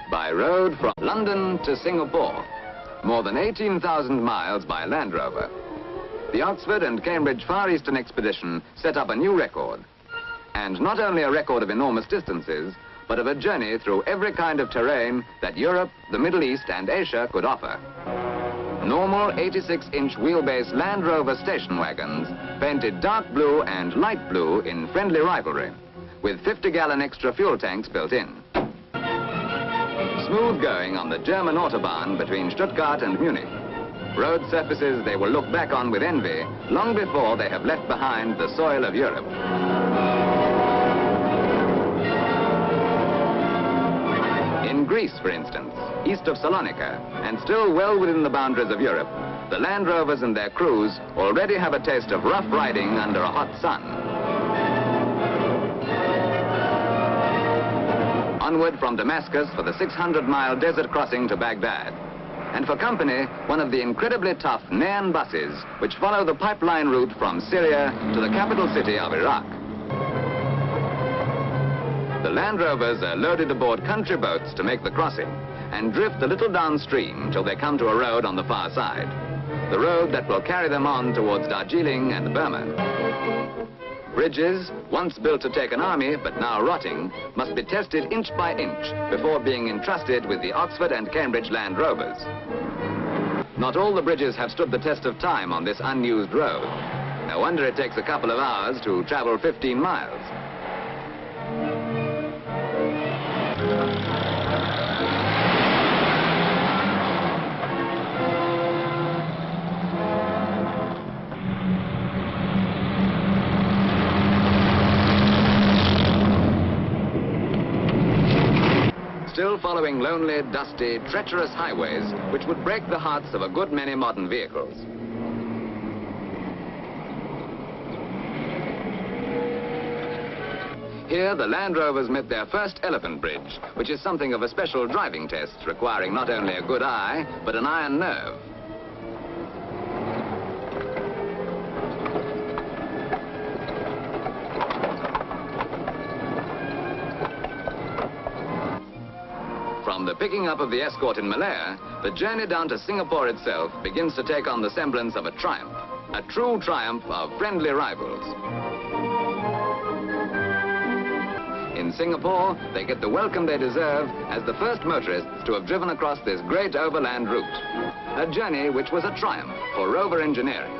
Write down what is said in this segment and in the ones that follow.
by road from London to Singapore. More than 18,000 miles by Land Rover. The Oxford and Cambridge Far Eastern expedition set up a new record. And not only a record of enormous distances, but of a journey through every kind of terrain that Europe, the Middle East and Asia could offer. Normal 86-inch wheelbase Land Rover station wagons, painted dark blue and light blue in friendly rivalry, with 50-gallon extra fuel tanks built in. Smooth going on the German Autobahn between Stuttgart and Munich. Road surfaces they will look back on with envy long before they have left behind the soil of Europe. In Greece, for instance, east of Salonika, and still well within the boundaries of Europe, the Land Rovers and their crews already have a taste of rough riding under a hot sun. Onward from Damascus for the 600-mile desert crossing to Baghdad. And for company, one of the incredibly tough Nayan buses, which follow the pipeline route from Syria to the capital city of Iraq. The Land Rovers are loaded aboard country boats to make the crossing and drift a little downstream till they come to a road on the far side. The road that will carry them on towards Darjeeling and Burma. Bridges, once built to take an army but now rotting, must be tested inch by inch before being entrusted with the Oxford and Cambridge Land Rovers. Not all the bridges have stood the test of time on this unused road. No wonder it takes a couple of hours to travel 15 miles. Still following lonely, dusty, treacherous highways which would break the hearts of a good many modern vehicles. Here, the Land Rovers met their first elephant bridge, which is something of a special driving test, requiring not only a good eye, but an iron nerve. From the picking up of the escort in Malaya, the journey down to Singapore itself begins to take on the semblance of a triumph. A true triumph of friendly rivals. In Singapore, they get the welcome they deserve as the first motorists to have driven across this great overland route. A journey which was a triumph for Rover engineering.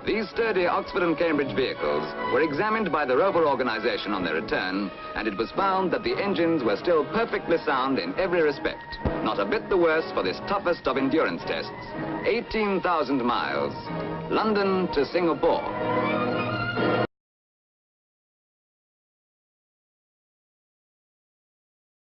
These sturdy Oxford and Cambridge vehicles were examined by the Rover organization on their return, and it was found that the engines were still perfectly sound in every respect. Not a bit the worse for this toughest of endurance tests. 18,000 miles, London to Singapore.